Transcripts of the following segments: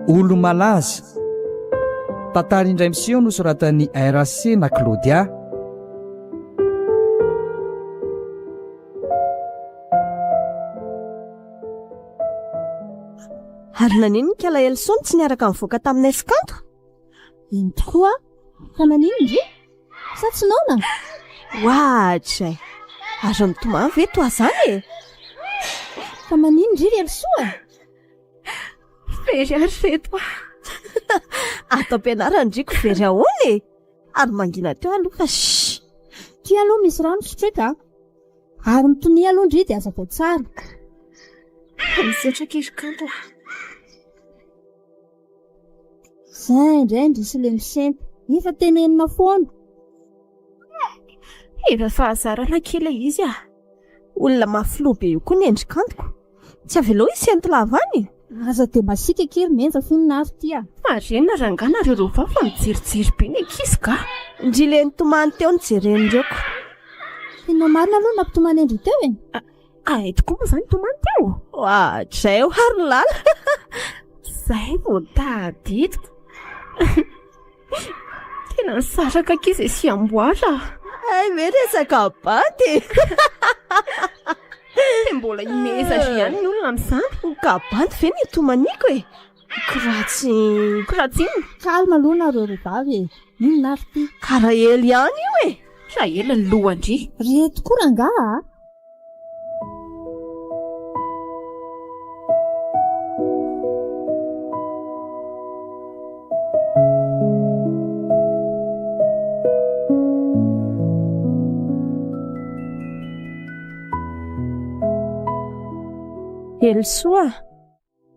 Olo malaza tantara indray miseho no soratan'ny RC na Claudia. Ary nanino ny kala Elson tsy niaraka mivoaka taminay sikanto? Iny tokoa fa nanino ndry? Sa tsy naona? Wahatra ary mitomany ve toa zany e? Fa manino ndry Elson? Very ary reto ato ampianarana ndriko very ahoana e? Ary mangina teo aloha fa ty aloha misy rano sotreka ary mitony aloha ndry dia aza vao tsara. Misetraka izy kanto. Zay indray ndrisy le misempy efa tenenina foana. Efa fahazarana kely izy a. Olona mafilo be io koa ny endrikantoko. Tsy avelo isento lavany. Aza dia masika kely menja fininary ty a. Marena rangana reo vafa mijerijery be ny ankizy ka. Ndry le nitomany teo nijeren'ireko. Tena marina aloha nampitomany endry teo e. Ay tokoa moa zany nitomany teo. Zay ho hary lala. Zay vao tadidiko. Tena nisaraka ankizy sy amboara. Ay ve resaka banty. Mbola imezatra ihany ny olona amin'izany. Kabanty ve ny tomaniko e? Kiratsy kalma aloha nareo revavy e. Ino nary ty? Karaha ely ihany io e. Rajoelina ny lohandry. Reto koa rangaha.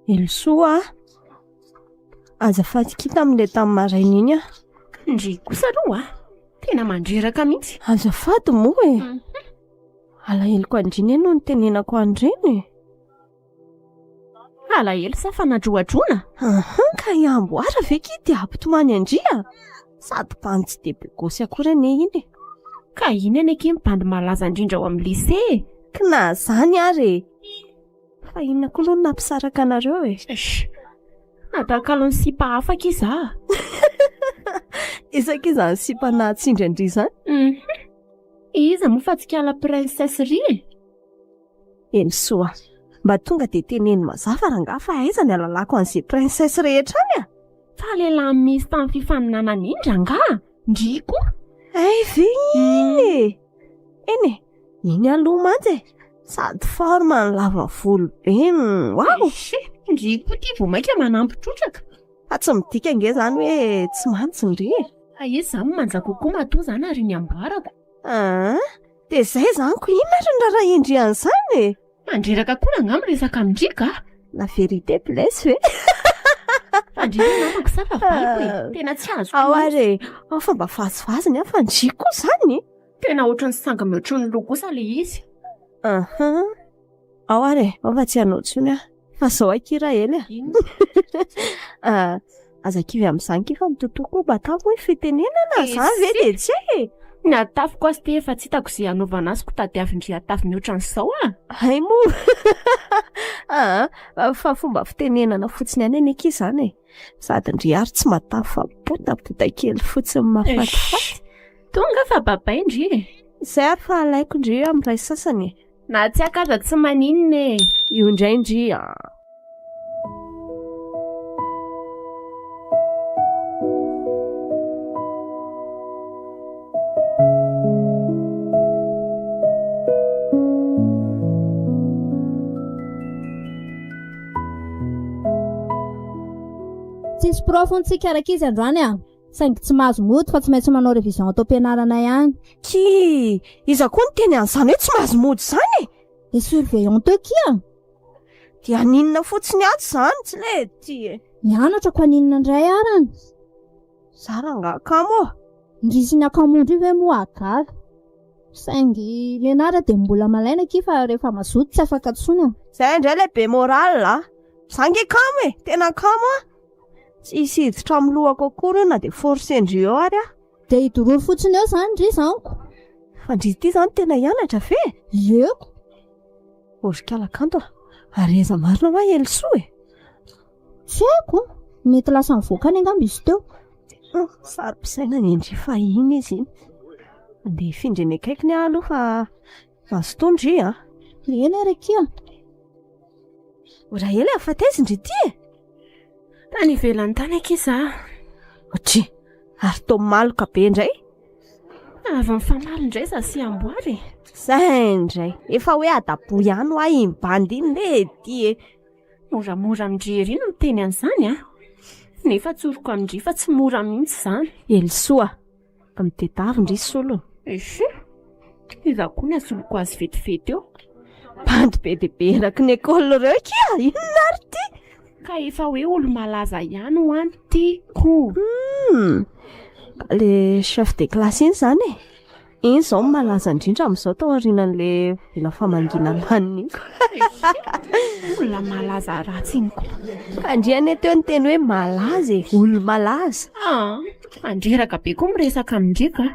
Elsoa azafady kita amin'ilay tamin'ny maraina iny a. Ndry kosa aloha tena mandreraka mihitsy. Azafady moa e. Alahelo Andriny no nitenenako Andreny e. Alahelo sa fa nadroadrona? Ka iamboara ve kity ampitomany Andria? Sady bandy tsy dia be gosy akory ane iny. Ka iny ane ke mibandy malaza indrindra ao amin'ny lycée. Kina zany ary. Fa inona koa aloha nampisaraka anareo e. Nadakalo ny sipa afaka iza. Isaka iza ny sipa nahatsindry Andry zany. Iza moa fa tsikala princesserie. Elsoa, mba tonga dia teneny mazava rangaha fa aiza ny alalako an'izay princesse rehetra any a? Fa lehilahy misy tamin'ny fifaninana iny rangaha. Ndry koa. Ay ve iny. Eny e, iny aloha mantsy e. Sady forma ny lava volo be. Wow! Ndry koa ty vao maika manampitrotraka. Fa tsy midika nge zany hoe tsy mantsy ndry. Izy zany manja kokoa matoa zany ary ny amboarako. Dia zay zany ko inona ry ny raha indrian'izany e? Mandreraka koa angamba resaka mindrika. La vérité blesse ve? Andrika namako sa fa valiko e. Tena tsy azo. Ao ary fa mba vazivaziny a fa ndry koa zany. Tena ohatran'ny sangamy ohatran'ny lokosa le izy. Ao ary fa tsy hanao tsony a. Fa zao akira ely a. Azakivy amin'izany ke fa mitotoko batavo hoe fitenenana zany ve dia tsy e. Ny atafiko azy te efa tsy hitako izay anaovana azy ko tadiavindry atafy mihoatran'izao a. Hay moa. Fa fomba fitenenana fotsiny ihany ane ankizy zany e. Sady ndry ary tsy matafy fa botabota kely fotsiny mafatifaty. Tonga fa babay ndry e. Izay ary fa alaiko ndry amin'ray sasany. Na tsy akaza tsy maninona e. Io indray ndry a. Tsisy prof ny tsikaraka izy androany a. Saingy tsy mahazo mody fa tsy maintsy manao révision atao ampianarana ihany. Ki, iza koa ny teny an'izany hoe tsy mahazo mody zany e. Et surveillante kia. Dia ninona fotsiny ato zany tsy lety e. Mianatra ko ninona indray arany. Zaranga kamo. Ndrisy ny akamondry ve moa agaga. Saingy Lenara dia mbola malaina ki fa rehefa mazoto tsy afaka tsony. Zay indray le be moral a. Zange kamo e, tena kamo a. Tsy hisiditra amin'ny lohako akory na dia forcendry eo ary a. Dia hidorory fotsiny eo zany ndry zaniko. Fa ndry ity zany tena hianatra ve? Eko. orikala kanto areza marina hoa Elsoa e. Tsy haiko mety lasa mivoaka ny angamba izy teo. Sary-pisaina ny endry fahiny izy iny. Andeha hifindreny akaikiny aho aloha fa azo tondry a. Eny arekia. Rahaela afataizy indry ty e. Tany ivelany tany akiza. Otry, ary tao maloka be indray. Avy mifamaly indray za sy amboary. Zay indray, efa hoe adapo ihany ho ahy imbandy iny le ty e. Moramora mindrery ino miteny an'izany a. Nefa tsoroko amindry fa tsy mora mihitsy izany. Elsoa, ka mitetavy indry solony. Esy, iza koa ny asoloko azy vetivety eo. Bandy be dia be eraky ny ekôly ireo kia, inona ary ty? Ka efa hoe olo malaza ihany ho any tiako. Le chef de classe iny izany e. Iny izao malaza indrindra amin'izao tao aorianan'le vela famangina laniny. Olona malaza ratsy iny koa. Andriany teo ny teny hoe malaza e, olo malaza. Andreraka be koa miresaka amindrika.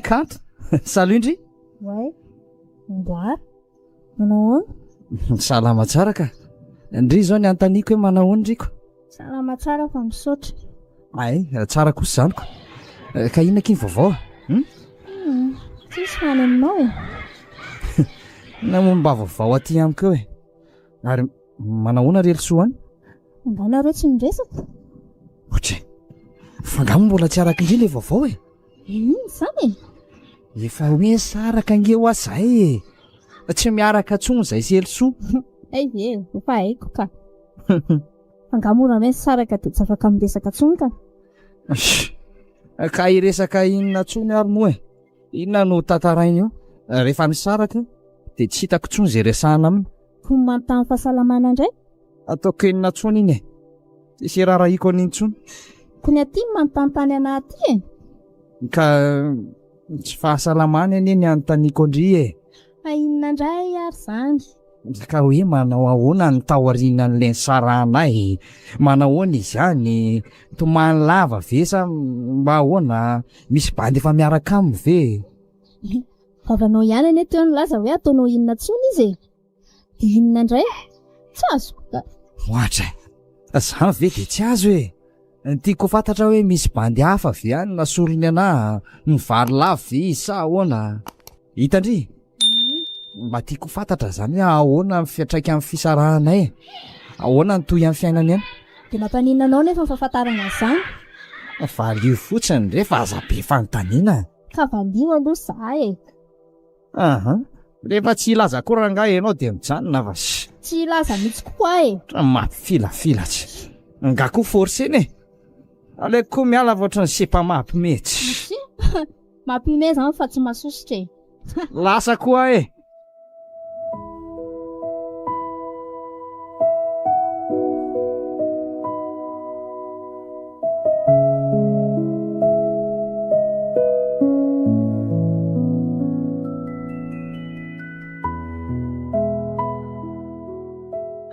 Kanto. Salo Indry. Way, mboary. Manao ahoana? Salama tsara ka. Indry zao ny antaniko hoe manao ahoana Indriko? Salama tsara fa misaotra. Ay, tsara kosa izaniko. Ka inona kiny vaovao? Tsisy fany aminao e. Namomba vaovao aty amiko e. Ary manao ahoana ry Elsoa any? Anganareo tsy miresaka. Otry, fangamo mbola tsy araka indry le vaovao e. Inona izany e? Efa hoe saraka ange ho azay e. Tsy miaraka tsony zay sy Elsoa. Efa haiko ka. Fangamora me saraka dia tsy afaka miresaka tsony ka. Ka iresaka inona tsony ary moa e. Inona no tantarainy io? Rehefa misaraka dia tsy hitako tsony izay resahana aminy. Ko manontany fahasalamana indray? Ataoko inona tsony iny e. Tsy rarahiko an'iny tsony. Ko ny aty manontany anaty e. Ka tsy fahasalamana anie ny anontaniako indry e. Fa inona indray ary izany? Ka hoe manao ahoana ny taorianan'ilay nisaranay, manao ahoana izany, tomany lava ve sa mba ahoana, misy bandy efa miaraka aminy ve? Vavanao ihany anie teo nilaza hoe ataonao inona tsony izy e. Dia inona indray? Tsy azoko ka. Ohatra, izany ve dia tsy azo e. Tiako fantatra hoe misy bandy hafa ve any nasorony anahy, mivary lava ve sa ahoana? Hitandry? Mba tiako fantatra izany hoe ahoana ny fiatraika amin'ny fisaranay, ahoana ny toy amin'ny fiainany any. Dia mampanina anao nefa fahafantarana izany. Valio fotsiny rehefa aza be fanontaniana. Ka valio aloha za e. Rehefa tsy ilaza koa rangahy ianao dia mijanona fa tsy ilaza mihitsy koa e. Mampifilafilatsy. Nga koa forseny e. Alaiko koa miala voatra ny sepa mampimetsy. Mampime izany fa tsy mahasositra e. Lasa koa e.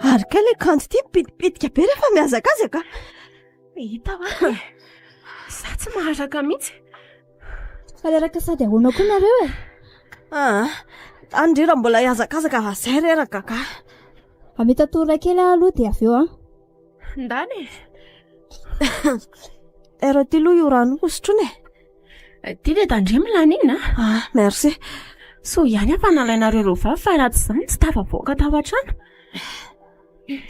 Ary ka le kanto ty mipitipitika be rehefa mihazakazaka. Hita va? Za tsy maharaka mihitsy. Fa le raka sady ahoana koa nareo e. Andry raha mbola hiazakazaka fa zay reraka ka. Amitatora kely aloha dia avy eo Ndany Ero ty loha io rano hosotrony e. Ty le tandry milany iny na. Merci. So ihany afa nalainareo reo vavy fa raha tsy izany tsy tafavoaka tao an-trano.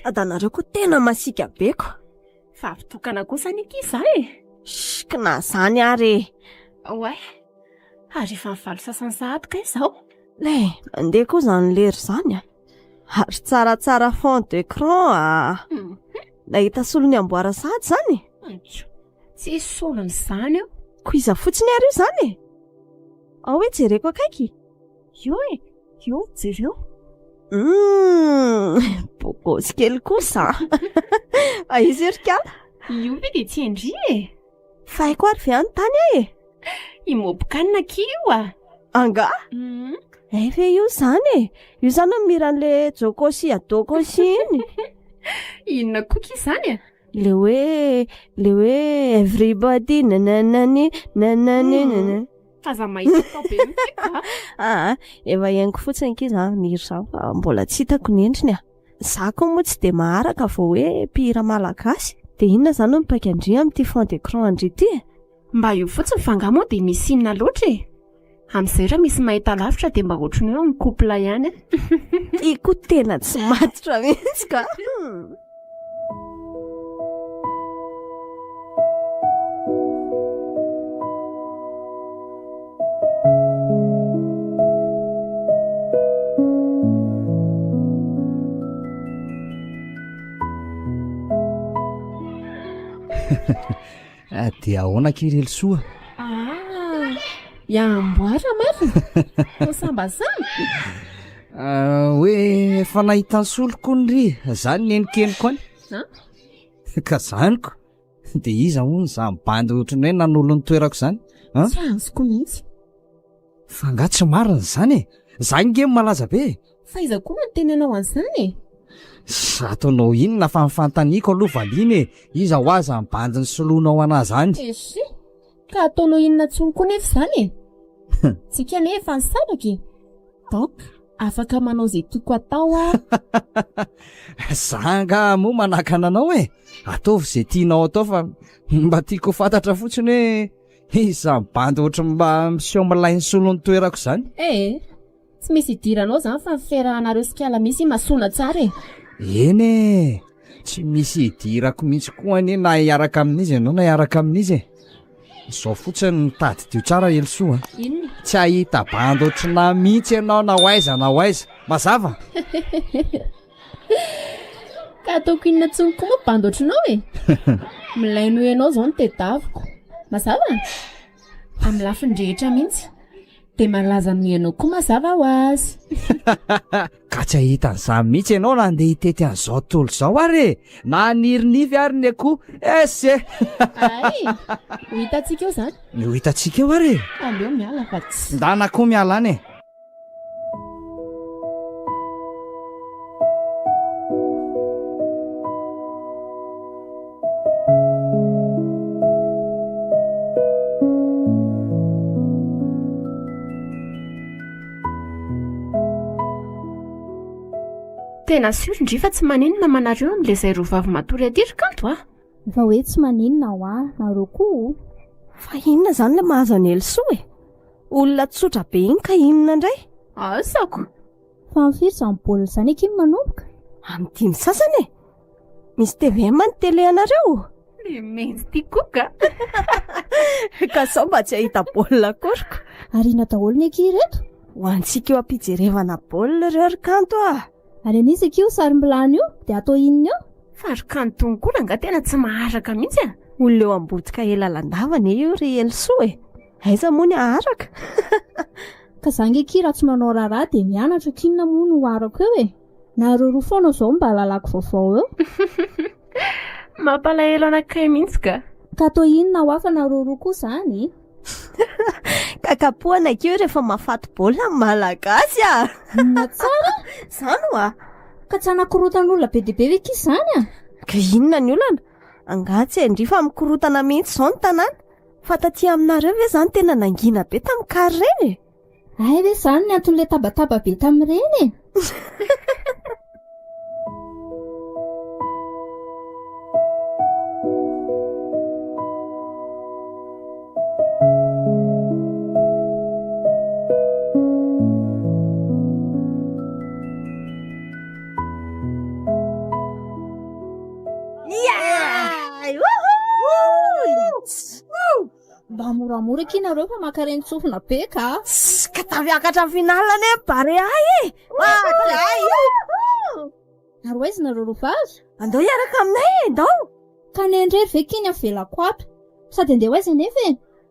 Adanareo koa tena masika be ko. Fa avy tokana kosa ny kiza e. Kina zany ary. Oay, ary efa mivaly sasansahaty ka izao. Le, andeha koa izany lery izany a. Ary tsaratsara fond d'écran nahita solony amboara sahady izany. Tsy solony izany io. Ko iza fotsiny ary io izany e. Ao hoe jereko akaiky. Io e, io jereo. Bokosy kely kosa. Izy erikala. Io ve dia tsy endry e. Faiko ary ve anontany e. Imobokanina ki io a. anga efa io zany io zany miran'le jokosi adokosi iny inona koky izany le hoe everybody nananany faza mahita tao be mika efa iaingo fotsiny ki za miry zao fa mbola tsy hitako ny endriny za koa moa tsy de maharaka vao hoe mpihira malagasy de inona zany no mipaika Andry amin'ity fond d'écran Andry ity mba io fotsiny fangamo dia misy inona loatra amin'izay raha misy mahita lavitra dia mba ohatrany hoe mikopla ihany iko tena tsy matotra mihitsy ka dia ahoana kirely soa iamboara marina sambasamy hoe efa nahitany soloko ny ry zany nenikeniko any ka zaniko dia iza hono za mibandy ohatrany hoe nan'olony toerako zany tsy azoko mihitsy fa nga tsy marina zany za ingemy malaza be fa iza koa no teny anao an'izany ataonao inona fa mifantaniako aloha valiany iza ho aza mibandy ny soloanao anazy zany esy ka ataonao inona tsony koa nefa zany tsika ne efa nisanaky donc afaka manao zay toko atao zanga moa manakana anao ataovy zay tianao atao fa mba tiako fantatra fotsiny hoe iza mibandy ohatra mba miseho milay ny solon'ny toerako zany tsy misy idiranao zany fa miferahanareo sikala misy masona tsara eny tsy misy idirako mihitsy koa ane na hiaraka amin'izy ianao na hiaraka amin'izy zao fotsiny mitady dio tsara elsoa tsy ahita bandy ohatrana mihitsy ianao na hoaiza mazava ka ataoko inona tsony koa moa bandy ohatranao milaino ianao zao no tedaviko mazava amin'ny lafindrehetra mihitsy dia malaza no ianao koa mazava ho azy ka tsy ahita an'izany mihitsy ianao na andeha hitety an'izao tontolo zao ary na anirinify ary ny akoho ese ay ho hitantsika eo zany ho hitantsika eo ary aleo miala fa tsy ndana koa miala any tena surindry fa tsy maninona manareo amin'ilay zay roa vavy matory atiry kanto fa hoe tsy maninona ho nareo koa fa inona zany le mahazo any elsoa olona tsotra be iny ka inona indray asako fa mifiry zany baolina zany eky iny manomboka amin'ny dimy sasany misy TVM ny tele anareo le mensy tia koka ka sao mba tsy ahita baolina koriko ary ina daholo ny eky reto ho antsika eo ampijerevana baolina reo ry kanto ary anisika io sarim-bilany io dia atao inona eo farikantony koa nga tena tsy maharaka mihitsy olona eo ambotsika ela landavana io ry elsoa aiza moa ny aharaka ka zangy eky raha tsy manao raharaha dia mianatra kinona moa no hoarako eo nareo roa foana zao mba lalako vaovao eo mampalahelo anakay mihitsy ka atao inona ho afa nareo roa koa zany kakapoana keo rehefa mahafaty baolina amin'ny malagasy na tsara zany ka tsy anankorotan'olona be dia be ve ky izany ka inona ny olana angatsy Andry fa mikorotana mihitsy zao ny tanàna fa taty aminareo ve zany tena nangina be tamin'ny kary reny ay ve zany ny anton'ilay tabataba be tamin'ireny mba moramora eky nareo fa makareny tsofina be ka taviakatra finalany barea naro aizy nareo rovavy andao hiaraka aminay andao ka nendrery ve kiny avelako ato sady andeha hoaiza nefa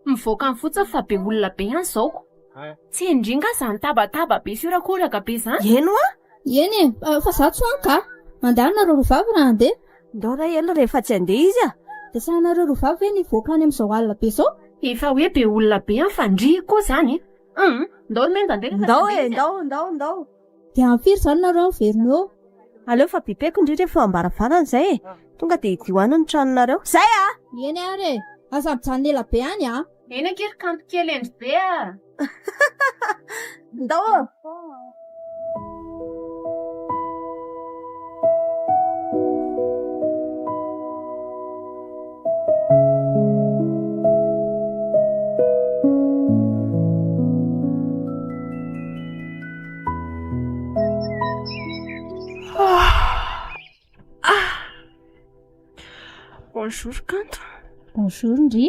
mivoaka ny fotsiny fa be olona be ihany zao tsy indringa zany tabataba be fiorakoraka be zany eno eny fa za tsy hoany ka mandalo nareo rovavy raha andeha ndao raha elo rehefa tsy andeha izy dia sanareo rovavy hoe nivoaka any amin'izao alina be zao efa hoe be olona be any fa ndry koa zany ndao menja andeha ndao dia ampiry izany nareo miverina eo aleo fa bibeko indrindra efa ambaravarana izay tonga dia idioana ny tranonareo zay eny ary asabyjany ela be any eny akery kanto kely endry be ndao bonjour kanto bonjour Ndry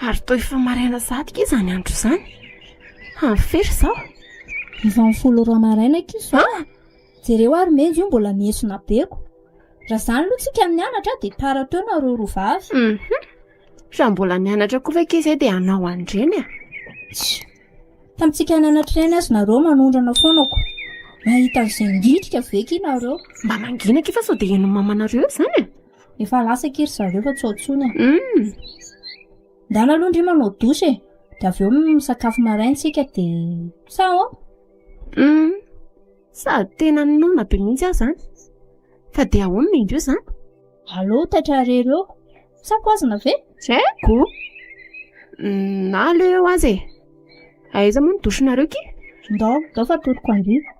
ary toa efa maraina zatika izany andro izany anfiry zao efa mifolo roa maraina kiso jereo ary menjy io mbola miesona beko raha izany aloha tsika mianatra dia tara teo nareo roa vavy raha mbola mianatra koa vake izay dia anao andreny tamintsika nianatra ireny azy nareo manondrana foanako mahita izay ngitrika veky nareo mba mangina kefa sao dia eno mamanareo izany efa lasa kiry zareo fa tsaotsony ndana aloha Ndry manao dosy dia avy eo misakafo maraintsika dia sao sady tena nonona be mihitsy aho izany fa dia ahoana indreo izany allo taitra rereo sakoazina ve zaiko na aleo eo azy aiza moa nodosonareo ki ndao fa totoko andriva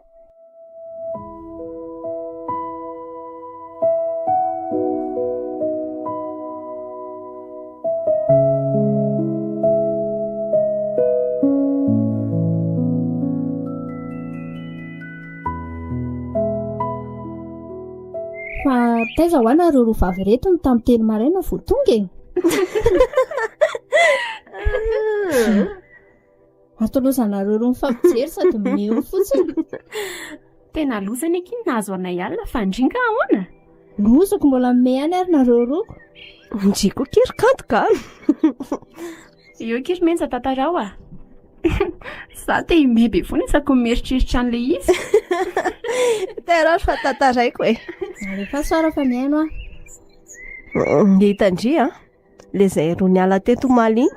fa taiza hoana reo roa vavy reto ny tamin'ny telo maraina vo tonga atolozanareo roa mifampijery sady meo fotsiny tena lozany aky nahazo anay alina fa ndringa ahoana lozoko mbola mihany ary nareo roko ndriko kiry kanto ka eo kiry menja tantarao za te imebe foana isako mieritreritra an'le izy terazo fa tantaraiko rehefa sara fa miaino hitandry le zay ro niala teto omaly iny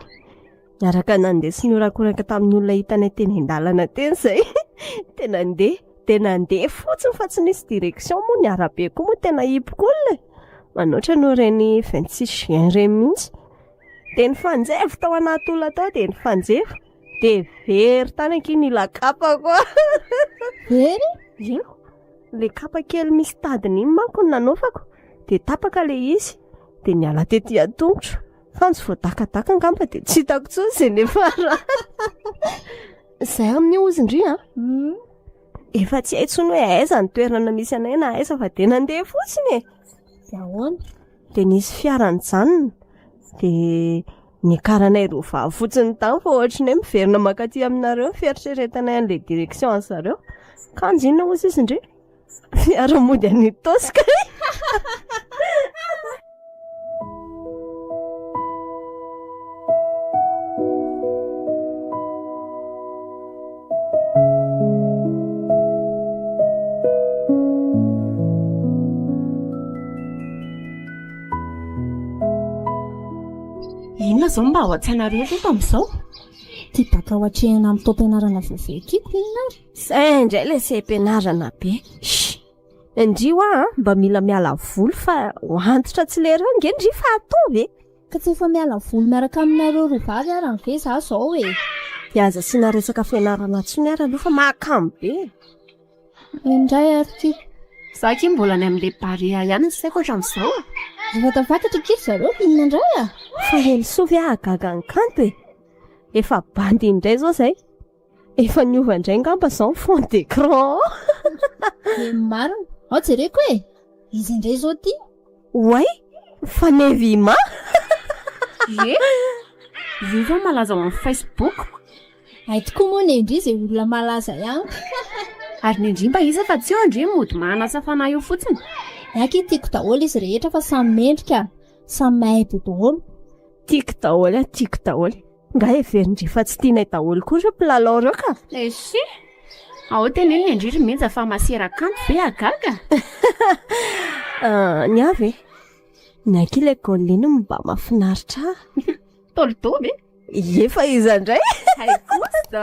niaraka nandeha sy niorakoraka tamin'ny olona hitanay teny an-dalana teny zay tena andeha fotsiny fa tsy nisy direction moa ny arabe koa moa tena hipokolona manoatra no reny 26 juin reny mihitsy dia ny fanjevo tao anaty olona tao dia ny fanjevo dia very tany aky nila kapa koa very io le kapa kely misy tadiny iny manko ny nanaovako dia tapaka le izy dia niala tety atongotro fa tsy voadakadaka angamba dia tsy hitako tsony izay nefara izay amin'ny ozy Ndry efa tsy haitsony hoe aiza ny toerana misy anay na aiza fa dia nandeha fotsiny dia ahoana dia nisy fiarany janona dia nikaranay roa vavy fotsiny tany fa ohatranay miverina makaty aminareo fieritreretanay an'ilay direction an zareo ka anjinona ozy izy Ndry fiaramody any tosika inona zao mba ao an-tsainareo teto amin'izao ty baka ho atrehana amin'ny taom-pianarana vovekiko inona ary zay indray le sehampianarana be Ndry mba mila miala voly fa hoantitra tsy lera nge Ndry fa atao ka tsy efa miala voly miaraka aminareo roa vavy ary an've za zao dia aza sina resaka fianarana tsony ary aloha fa mahakamo be indray ary ty za ky mbola ny amin'le barea ihany ny saiko hatramin'izao efa tafantatra kiry zareo inona indray fa hely sovy agaga ny kanto efa bandy indray zao zay efa niova indray ngamba zao fond d'écran marina ao jereko izy indray zao ty way fa nevima io fa malaza ao amin'ny Facebook ay tokoa moa ny Ndry izay olona malaza ihany ary ny Ndry mba iza fa tsy eo Ndry mody manasa fanahy io fotsiny aky tiako daholo izy rehetra fa samy mendrika samy mahay be daholo tiako daholo nga everindry fa tsy tianay daholo koa ry mpilalao reo ka sy ao tena eny ny Ndry ry menja fa maserakanto be agaga ny avy ny aky lekôly iny mba mahafinaritra tolotolo efa izandray haikosta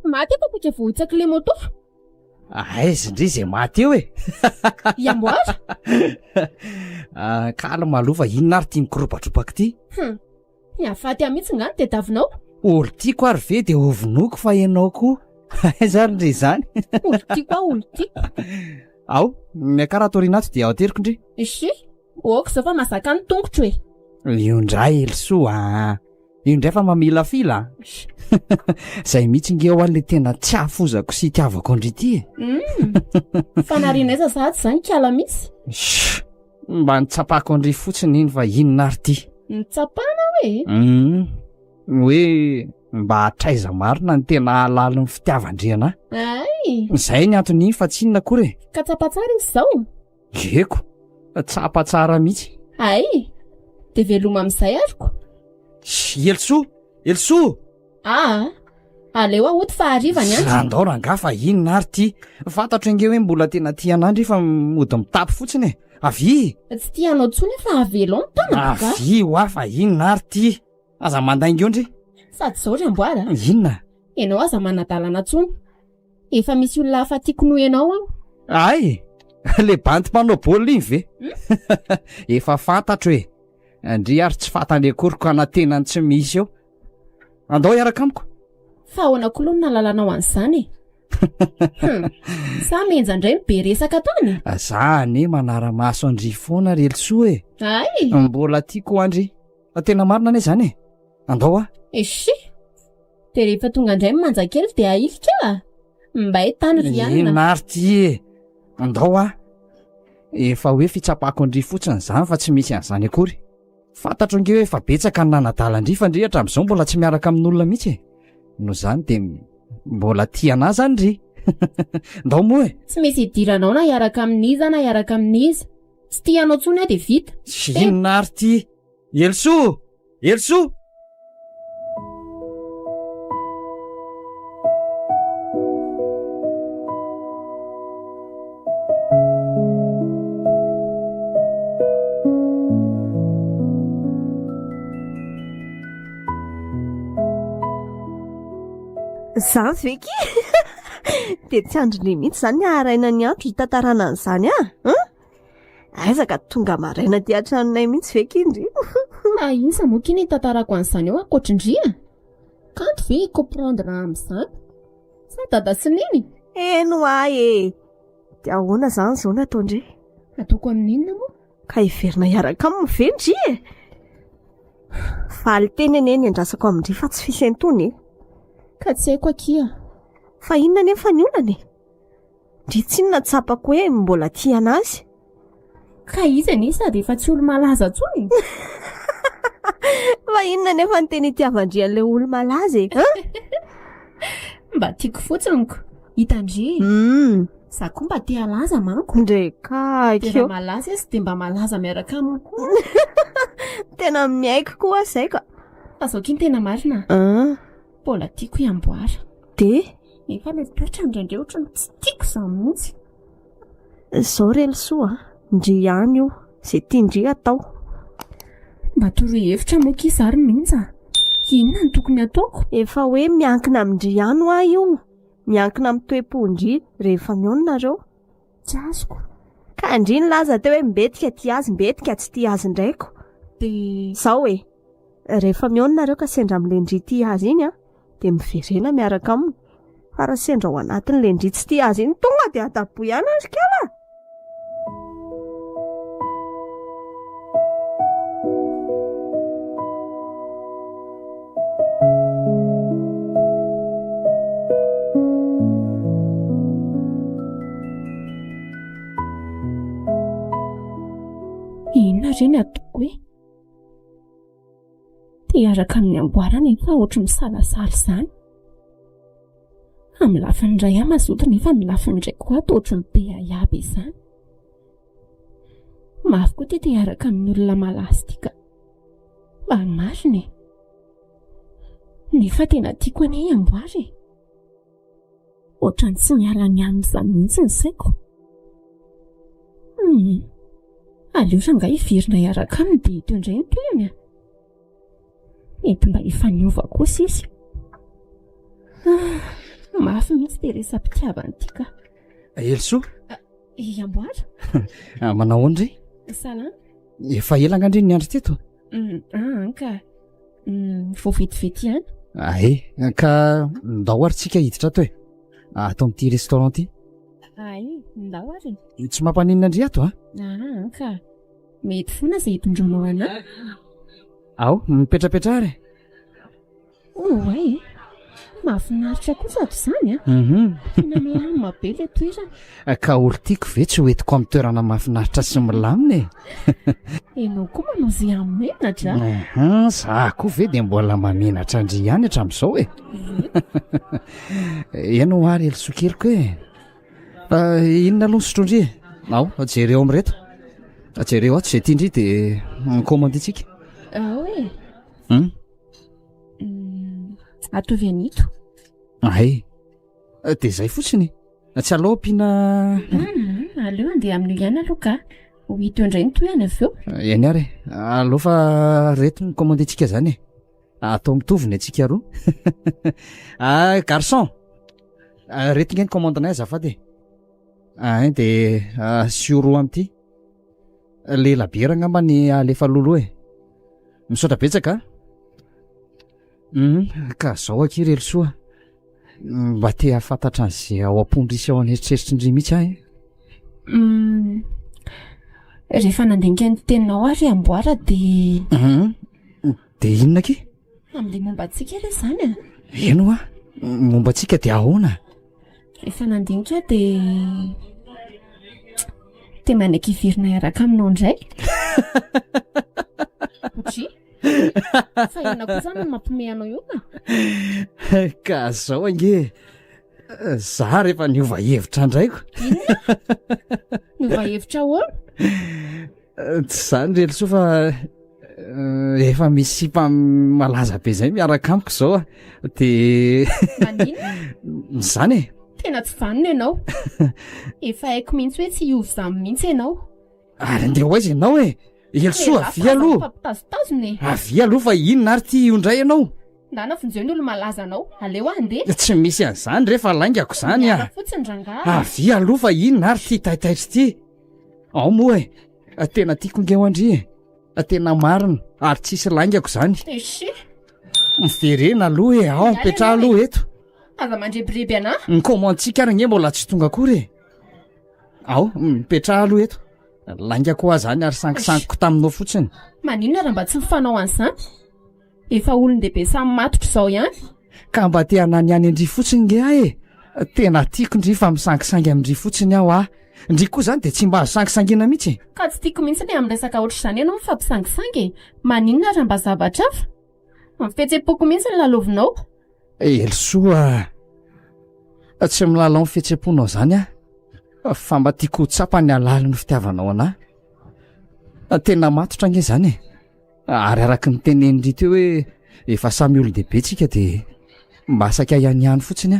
maty atapoka vohitsaka le moto aizy indry zay maty eo e iamboatra kala malova inona ary tia mikoropadropaka ity miafaty ahy mihitsy ngany tediavinao olo tiako ary ve dia ovonoko fa ianao koa aiza ryndre izany olo ty koa olo ty ao miakaraha torinato dia ao ateriko indry isy oako zao fa mazaka ny tongotro e io ndray elosoa io indray fa mamila fila zay mihitsy nge ao an'le tena tsy afozako sy itiavako andrity e fanarinaiza sady zany kiala misy mba nitsapako andry fotsiny iny fa inona ary ty nitsapana hoe mba hatraiza marina ny tena alalo ny fitiavandriana ay zay ny antony iny fa tsy inona kory e ka tsapatsara izy zao eko tsapa tsara mihitsy ay de veloma amin'izay aryko elso aleo ahoty fa arivany any andao ranga fa inona ary ty fantatro inge hoe mbola tena tianandry fa mody mitapy fotsiny e avy tsy tianao tsony fa avelo ny tana avy hoa fa inona ary ty aza mandaingeo ndry sady zao ry amboara inona ianao aza manadalana tsony efa misy olona hafa tiako noho ianao aho ay le banty manao baolina iny ve efa fantatro e andry ary tsy fantany akoriko anatenany tsy misy eo andao iaraka amiko fa ahoana koa aloha nalalana ho an'izany e sa menja indray mibe resaka tany zany manara-maso andry foana ry elsoa e ay mbola tiako andry tena marina ane zany e andao a isy de rehefa tonga indray manjakely de ailika mba hitany rianina inary ty e andao a efa hoe fitsapako andry fotsiny zany fa tsy misy an'izany akory fantatro nge hoe efa betsaka ny nanadala andry fa ndry hatramin'izao mbola tsy miaraka amin'olona mihitsy e no zany de mbola tiana zany ry ndao moa e tsy misy hidiranao na hiaraka amin'iza na hiaraka amin'iza tsy tianao tsony aho de vita inona ary ty elso zany veky de tsy androny mihitsy zany araina ny andro hitantarana an'izany aizaka tonga maraina ty atranonay mihitsy veky indry iza moa kiny hitantarako an'izany eo akoatrindria kanto ve comprendre amin'izany sa dada sy niny eno ay e de ahoana zany zao nataondry ataoko amin'inona moa ka hiverina hiaraka amin'ny vendry e faly teny eneny andrasako amindry fa tsy fisy antony ka tsy haiko akia fa inona nefa ny olana e ndry tsy inona tsapako hoe mbola tiana azy ka izy anie sady efa tsy olo malaza tsony fa inona nefa ny teny itiavandrian'le olo malaza e mba tiako fotsiniko hitandry za koa mba tia laza manko ndrekakeo malaza izy de mba malaza miaraka amiko tena miaiko koa zay ka fa zao kiny tena marina mbola tiako iamboara de efa le toetra indraindray ohatrany tsy tiako zany mihitsy zao rely soa ndry ihany io zay tiandry atao mba toroy hevitra moa ki zary mihitsy inona ny tokony ataoko efa hoe miankina amindry ihany ho ahy io miankina amin'ny toe-pondry rehefa miononareo tsy azoko ka andry ny laza teo hoe mbetika ty azy mbetika tsy ty azy indraiko de zao hoe rehefa miononareo ka sendra amin'le ndry ty azy iny de miverena miaraka aminy fa raha sendra ao anatin'le ndry tsy ty azy iny tonga de atapo ihany azy kela inona reny atoko hoe tiaraka amin'ny amboarana efa ohatry misalasala izany amin'ny lafiny iray aho mazoto nefa amin'ny lafiny iray koa ato ohatry ny be aiaby izany mafy koa ty hiaraka amin'ny olona malazy ty ka mba marina e. Nefa tena tiako anay amboary e. Ohatrany tsy miala ny amin'izany mihitsy ny saiko. Aleo sanga hiverina hiaraka aminy dia ito indray ny toerana. Ety mba hifaniova kosa izy. Mafy mihitsy dia resam-pitiavana ity ka. Elso Amboary. Manao Andry? Salama. Efa ela angandry ny andro teto. Ka vao vetivety ihany. Ka ndao ary tsika hiditra ato e. Ato amin'ity restaurant ity. Ndao ary. Tsy mampaninona Andry ato ka mety foana izay hitondronao anahy. Ao, mipetrapetra ary. Mahafinaritra kosa ato izany tena milamina be ilay toerana. Ka olo tiako ve tsy hoentiko amin'ny toerana mahafinaritra sy milamina e. Ianao koa manao izay amenatra. Za koa ve dia mbola mamenatra Andry ihany hatramin'izao e. Ianao ary Elsokeliko e. Inona aloha ny sotrondry e? Ao, jereo amin'ireto. Jereo ato izay tiandry dia mikomandy itsika. Atovy anito. Dia izay fotsiny. Tsy alao ampiana. Aleo andeha amin'io ihany aloha ka ho hito indray ny toerana avy eo. Eny ary aleo fa reto ny komandintsika izany e. Atao mitovy ny antsika roa. Garçon, reto nge ny komandinay azafady e. Dia sioro amin'ity. Lela bera angamba ny alefa lolo e. Misaotra betsaka. Ka zao aky Elsoa. Mba te hafantatra an'izay ao am-pondrisy ao an'eritreritry mihitsy ahy. Rehefa nandinika ny teninao ary amboara dia dia inona ky? Amin'ilay momba antsika ilay izany Eno momba antsika dia ahoana? Rehefa nandinika dia manaiky hiverina hiaraka aminao indray. Fa ina koa izany no mampiomehy anao io ka zao ange. Za rehefa niova hevitra indraiko. Niova hevitra ahoana? Tsy izany re Elso fa efa misy malaza be izay miaraka amiko izao dia izany e. Tena tsy vanona ianao. Efa haiko mihitsy hoe tsy hiova izany mihitsy ianao. Ary andeha hoaiza ianao e. Elso avy aloha. Avy aloha fa inona ary ty indray ianao? Ndana finjeo ny olo malaza anao. Aleo andeha. Tsy misy an'izany rehefa laingako izany fotsiny rangahy. Avy aloha fa inona ary ty taitaitra ty? Ao moa e. Tena tiako nge ho Andry e. Tena marina ary tsisy laingako izany. Miverena aloha e. Ao mipetraha aloha eto. Aza mandrebireby anahy. Ny komantsika ary nge mbola tsy tonga akory e. Ao mipetraha aloha eto. Laingako aho izany ary sangisangiko taminao fotsiny. Maninona raha mba tsy mifanao an'izany? Efa olon-dehibe samy matotra izao ihany. Ka mba te hanany any Andry fotsiny nge ahy e. Tena tiako Ndry fa misangisangy amin'Ndry fotsiny aho Ndry koa izany dia tsy mba sangisangina mihitsy. Ka tsy tiako mihitsy ny amin'ny resaka ohatr'izany ianao mifampisangisangy. Maninona raha mba zavatra hafa? Mifihetsem-poko mihitsy ny lalovinao. Elsoa, tsy milalao ny fihetsem-ponao izany fa mba tiako ho tsapany alala ny fitiavanao anahy. Tena matotra nge izany e. Ary araka ny tenenindry teo hoe efa samy olon-dehibe tsika dia mba asaka ihany fotsiny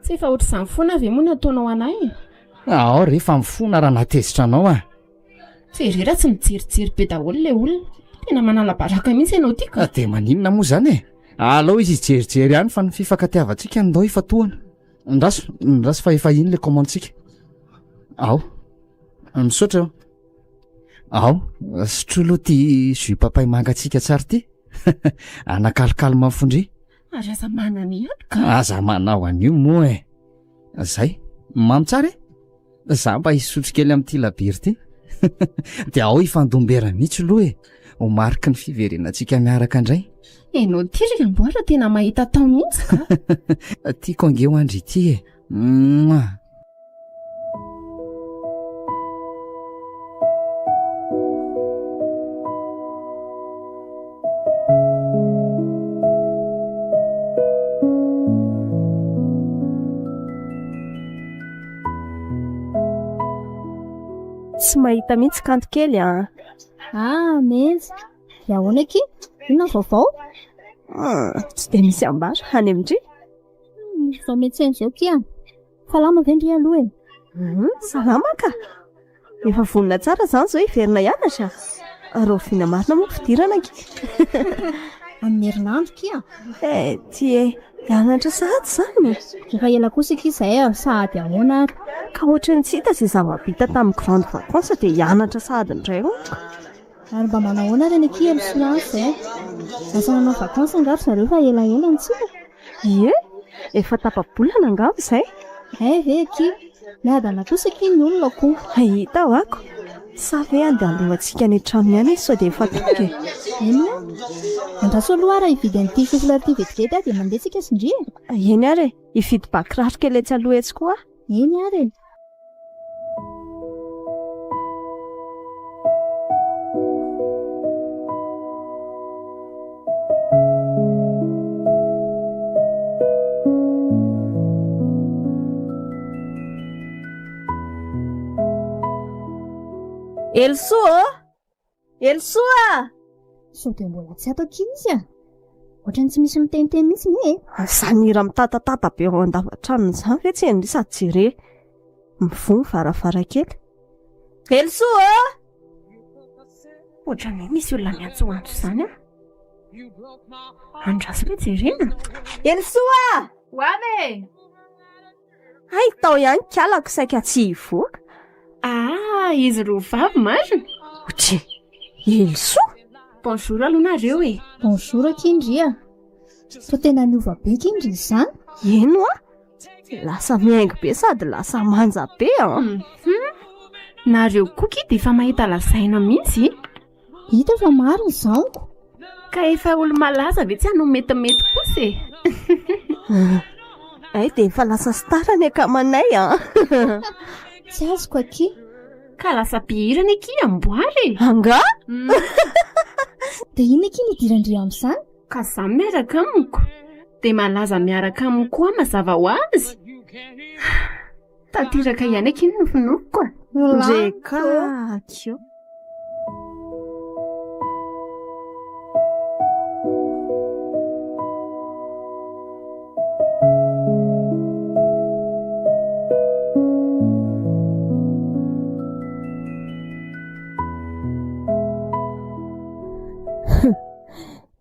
Tsy efa ohatr'izany foana ve moa nataonao anahy? Ao rehefa mifona raha natezitra anao Ferera tsy mijerijery be daholo ilay olona. Tena manala baraka mihitsy ianao ty ka. Dia maninona moa izany e. Alao izy hijerijery ihany fa ny fifankatiavantsika ndao efa tohana. Ndraso fa efa iny ilay komandintsika. Ao, misaotra eo. Ao, sotrolo ty jus papay mangatsika tsara ty. Anakalkalma mifondry. Ary aza manana ihany ka. Aza manao an'io moa e. Zay, mamy tsara e. Za mba hisotro kely amin'ity labiry ty. Dia ao hifandombera mihitsy aloha e. Ho mariky ny fiverenantsika miaraka indray. Enao ty ry amboara tena mahita tao mihitsy ka. Tiako ange ho Andry ity e. Tsy mahita mihitsy kanto kely Menza ahoana aky inona vaovao tsy dia misy ambara any Andry zao mety zao kia salama vendry aloha salama ka efa vonona tsara izany zao hiverina hianatra roviana marina moa fidirana ki amin'ny herinandro kia tia hianatra sahady izany efa ela kosa kia izay sahady ahoana ary ka ohatrany tsy hita izay zava-bita tamin'ny grande vacance dia hianatra sahady indray ary mba manahoana ary any akia elosilance lasa nanao vacance angaro zareo fa elaela ntsika efa tapa-bolana angaro izay ve akia miadana kosa kia ny olona koa hita ho ako sa ve andeha alohantsika any trano ihany sao dia efa tonga enona andraso aloha raha hividy an'ity fofolarity vetivety dia mandeha tsika sindria eny ary hividy bakiraro kely etsy aloha etsy koa eny ary Elsoa sao dia mbola tsy ato akia izy ohatrany tsy misy miteniteny mihitsy ny izany hira mitatatata be ao an-davatranony izany ve tsy endry sady jere mivony varavarakely Elsoa ohatrany misy olona miantsoantso izany andraso ve jerena Elsoa hoave ay tao ihany kalako saika tsy hivoaka izy roa vavy marina otry Elsoa bonjour alohanareo bonjour akindria to tena niova be kindry izany eno lasa miaingo be sady lasa manja be nareo koky dia efa mahita lazaina mihitsy hita fa maro ny zanoko ka efa olo malaza ve tsy hanao metimety kosa ay dia efa lasa starany akamanay tsy azoko aky ka lasa bihirana aky amboary anga dia ina aky nidirandria amin'izany ka za miaraka amiko dia malaza miaraka amiko koa mazava ho azy tatiraka ihany aky ny nofinoko ndreka akio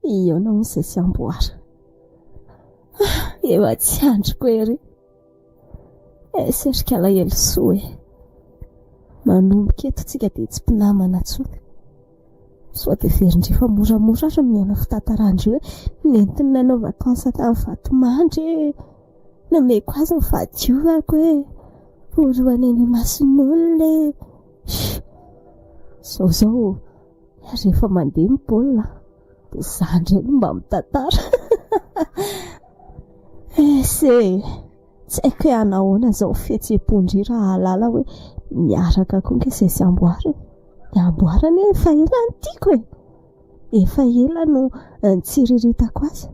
ianao izay sy amboara efa tsy androko ery serika la Elsoa manomboka eto tsika dia tsy mpinamana tsony sao dia verindry fa moramora ary miaina fitantarandry hoe nentiny nanao vakansa tamin'ny vatomandry nameko azy ny vadiovako oroany any masin'olona zao rehefa mandeha ny baolina dia zandreny mba mitantara tsy haiko hoe anahoana izao fihetsem-pondry raha halala hoe miaraka koa nke izay sy amboary dia amboarany efa ela ny tiako efa ela no nitsiriritako azy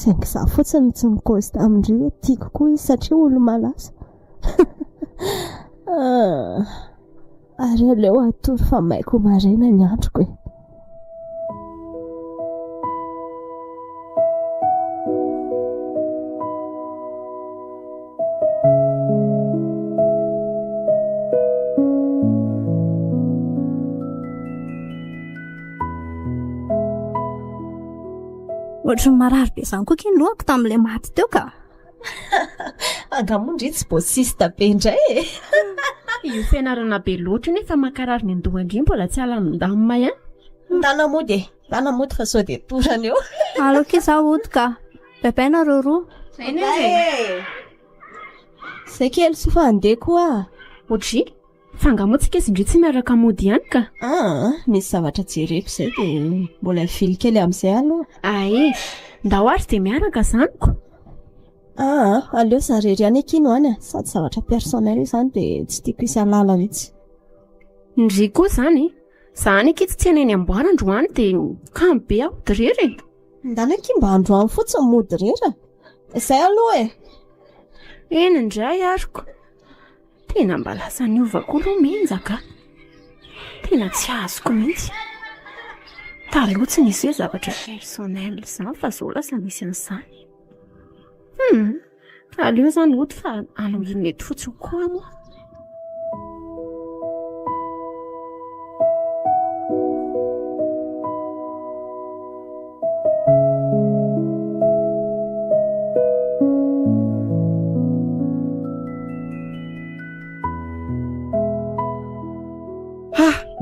saingy za fotsiny tsy mikozy tamindry hoe tiako koa izy satria olo malaza ary aleo atory fa maiko maraina ny androko ohatrany marary be izany koa kiny lohako tamin'ilay maty teo ka angamondry tsy bosista be indray io fianarana be loatra nefa makarary ny andohandry mbola tsy alanon-damina ihany ndanamody fa sao dia torana eo aloka izaho ody ka babainareo roa izay kely sy fa andeha koa otry fangamotsika sindry tsy miaraka mody ihany ka misy zavatra jereko izay dia mbola vily kely amin'izay aloha ndao ary dia miaraka zaniko aleo zarery ihany akino any sady zavatra personnel izany dia tsy tiako isy alala mihitsy ndry koa izany zany akitsy tsy haneny amboarandroany dia kamo be ahody rery ndany aky mba androany fotsiny mody rera izay aloha eny indray ariko tena mba lasa niovako aloha menjaka tena tsy azoko mihitsy. Tareotsiny izy hoe zavatra personnel izany fa zao lasa misy an'izany. Aleo izany oto fa alongino eto fotsiny koa moa.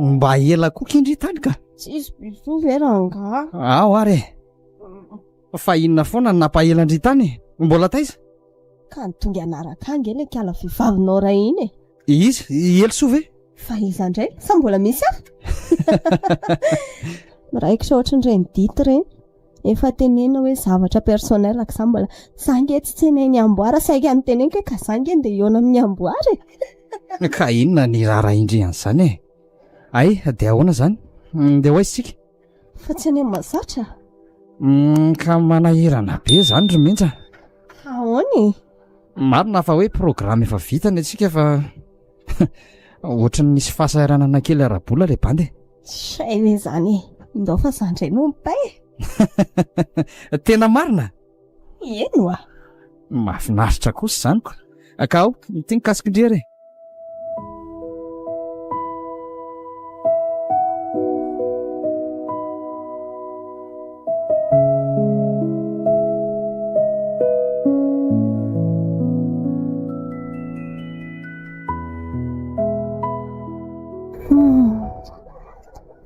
Mba ela koa kendry tany ka Tsisy biso veranga. ao ary fa inona foana nampahelandry tany mbola taiza Ka nitonga anaraka ange ilay kala vivavinao ray iny e. izy elo soa ve Fa iza indray sa mbola misy afa? Miraikitra ohatran'ireny dity ireny. Efa tenena hoe zavatra personnel ka sa mbola sange tsy tseneny amboara saika noteneniko ka sange dia iona amin'ny amboara e. ka inona ny rara indrian'izany e ay dia ahoana zany dia hoaiza isika Fa tsy any mazatra. ka manahirana be zany romenja Ahoany? marina fa hoe programa efa vitany atsika fa ohatran'ny nisy fahasahiranana kely arabola ilay bandy Say ve zany e. Indao fa zandray no mipay. tena marina Eno a. mahafinaritra kosa zany ko ka ao teny kasikindrery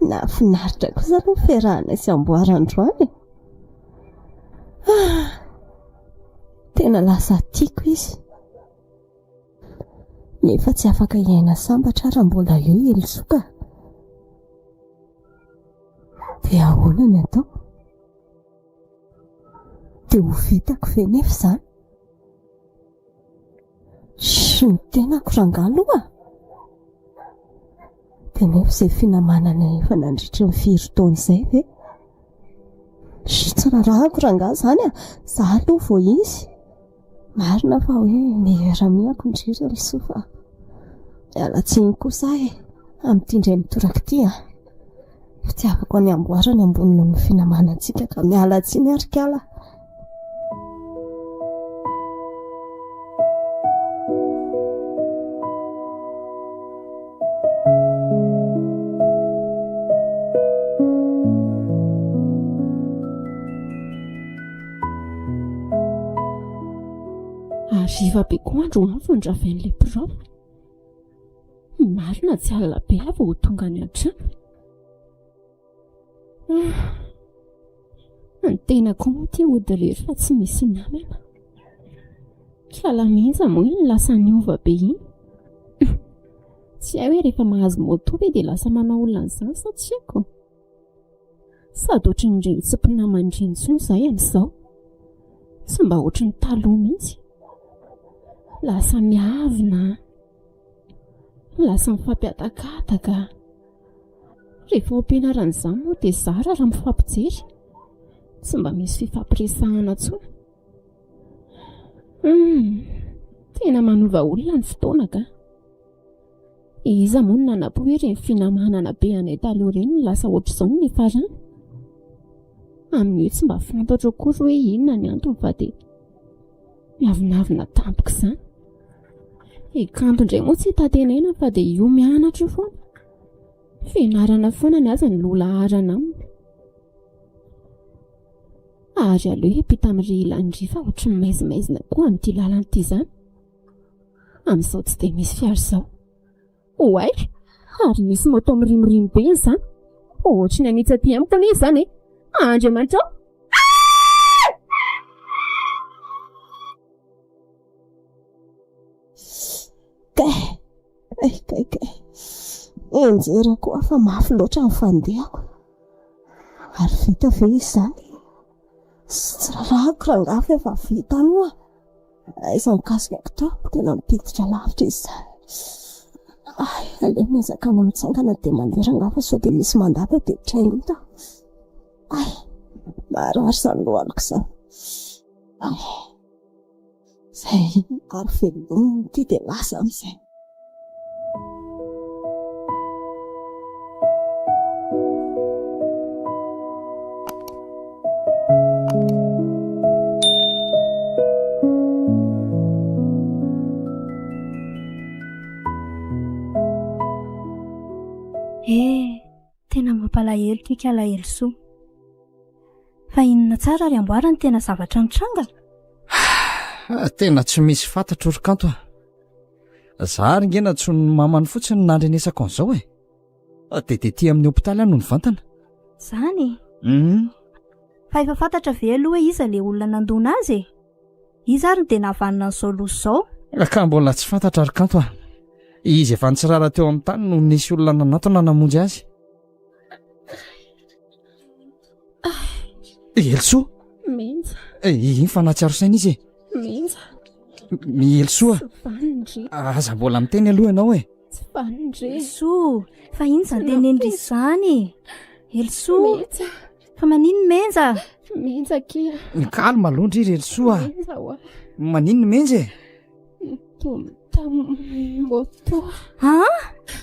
Nafinaritra kosa no fiarahana sy amboarandroany. Tena lasa tiako izy. Nefa tsy afaka iaina sambatra raha mbola eo elosoka. Dia ahoana ny atao? Dia ho vitako ve nefa izany? Sy ny tenako rangaloha. Dia nefa izay finamanana efa nandritra ny 4 taona izay ve? Sy tsy rarahako rangaha izany a. Izaho aloha vao izy. Marina fa hoe miara-miako indrindra lisofa. Mialatsiny kosa e amin'ity indray mitoraka ity a. Fitiavako any amboarany ambonina ny finamanantsika ka mialatsiny ary kala. Ariva be koa andro ho fondraven'ilay birao. Marina tsy alina be avy ho tonga any an-trano. Ny tena koa moa tia hodirery fa tsy misy namana. Kiala mihitsy moa iny lasa niova be iny. Tsy hay hoe rehefa mahazo moto ve dia lasa manao olona an'izany sa tsy haiko. Sady ohatran'ireny tsy mpinamandreny intsony izay amin'izao. Tsy mba ohatran'ny taloha mihitsy. Lasa miavina. Lasa mifampiatakataka. Rehefa ampianaran'izany moa dia zara raha mifampijery. Tsy mba misy fifampiresahana intsony. Tena manova olona ny fotoana ka. Iza moa no nanapo hoe ireny finamanana be anay taloha ireny lasa ohatr'izao ny farany. Amin'io tsy mba fantatra akory hoe inona ny antony fa dia miavinavina tampoka izany. Kanto indray moa tsy tatenena fa dia io mianatra io foana. Fianarana foana ny aza ny lola arana aminy. Ary aleo hiampita amin'ireny ilandry fa ohatran'ny maizimaizina koa amin'ity lalana izany. Amin'izao tsy dia misy fiara izao. Oay, ary misy moto mirimorimo be izany. Ohatran'ny anitsy aty amiko anie izany e. Andriamanitra ao. Kay. Enjera koa fa mafy loatra ny fandehako. Ary vita ve izany? Tsy rarahako rangaha fa efa vita aloha. Aiza mikasika kito tena mipiditra lavitra izy izany. Aleo miezaka mitsangana dia mandeha rangaha fa sao dia misy mandapa dia traingota. Marary izany lohaloko izany. Izay ary velomity dia lasa amin'izay. alahelo tiaka alahelo soa. Fa inona tsara ry amboara ny tena zavatra mitranga? Tena tsy misy fantatro ry kanto za ary ngena tsy ny mamany fotsiny nandrenesako an'izao de amin'ny hopitaly any no ny vantana. Zany? Fa efa fantatra ve aloha hoe iza le olona nandona azy e? Iza ary dia nahavanina an'izao loso izao? Ka mbola tsy fantatra ry kanto izy efa nitsirara teo amin'ny tany no nisy olona nanatona namonjy azy. Elsoa? Menja. Iny fa natsiaro saina izy Menja. Elsoa? Vandry. Aza mbola miteny aloha ianao Tsy vandry. Elsoa, fa iny izany tenen'ry izany. Elsoa. Menja. Fa manino menja? Menja kia. Kalma alondra iry Elsoa. Menja hoa. Manino menja e? Moto.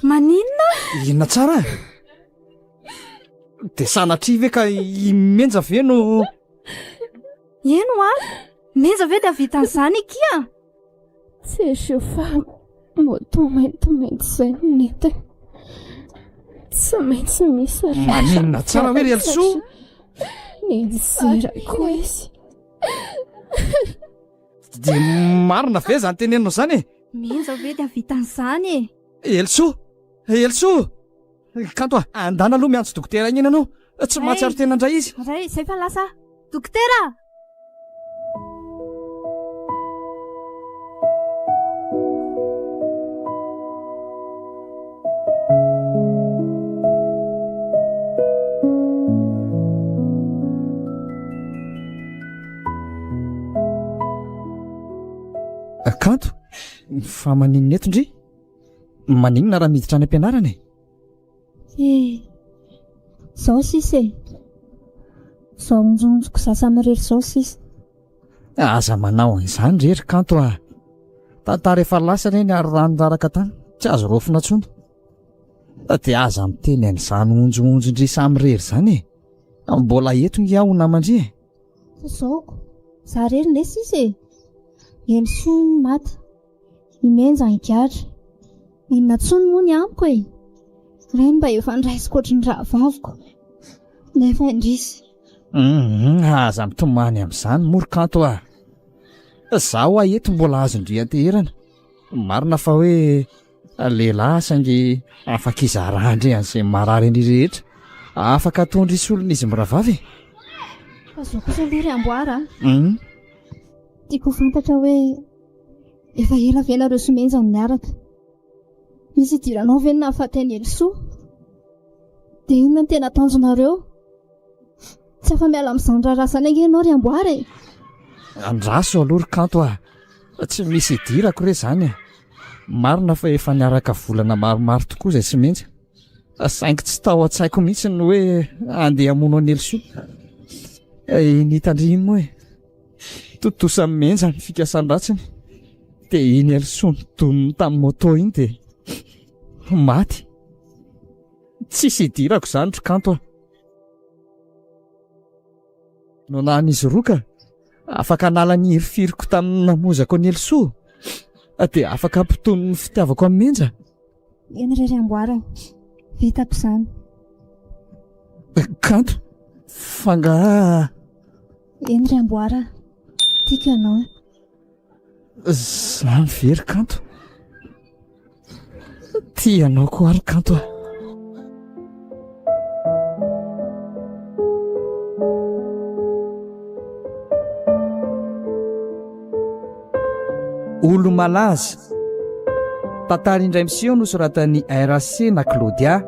Maninona? Inona tsara? De sanatria ve ka menja ve no... Eno menja ve dia vitan'izany kia? Tsy chauffeur moto maintimainty izay nety. Tsy maintsy misy raha. Maninona tsara hoe ry Elsoa? Nizerako izy. De marina ve zany tenenao zany e? Menja ve dia vitan'izany e? Elsoa! Kanto andana aloha miantso dokotera iny ianao. Tsy mahatsiaro tena indray izy. Ray, izay fa lasa. Dokotera! Kanto, fa maninona eto ndry? Maninona raha miditra any am-pianarana e? Izao sisa e. Izao mijonjoko sasa mirery izao sisa. Aza manao an'izany rery kanto tantara efa lasa reny ary rano raraka tany tsy azo rofina intsony. De aza miteny an'izany onjonondry samy rery izany e. Mbola eto ngy aho namandry e. Zaoko, za rery nde sisa e. Elsoa ny maty, imenja ny gadra. Inona tsony moa ny amiko e? Reny mba efa ndraisiko ohatry ny raha vaviko. Nefa indrisy. Aza mitomany amin'izany moro kanto zaho eto mbola azondry anteherana. Marina fa hoe lehilahy sangy afaka izarandry an'izay marary indry rehetra. Afaka atondry solona izy miravavy. Fa zao kosa aloha ry amboara. Tiako fantatra hoe efa ela ve nareo sy menja miaraka. Misy idiranao ve nahafatany Elsoa? Dia inona no tena tanjonareo? Tsy afa miala amin'izany rarasana anga ianao ry amboara e. Andraso aloha ry kanto tsy misy idirako re zany marina fa efa niaraka volana maromaro tokoa izay sy menja. Saingy tsy tao an-tsaiko mihitsy ny hoe andeha hamono an'ny Elsoa. Iny hitandry iny moa e. Totosa menja ny fikasan-dratsiny. Dia iny Elsoa nodoniny tamin'ny moto iny dia maty. Tsisy idirako izany ry kanto no nan'izy roka afaka nala ny hirifiriko tamin'ny namozako ny Elsoa dia afaka ampitony ny fitiavako amin'ny menja. Eny rery amboara, vitako izany. Kanto, fanga... Eny ry amboara, tiako ianao. Zany very kanto. Tianao koa ry kanto Olo malaza. Tantara indray miseho nosoratan'ny RC na Claudia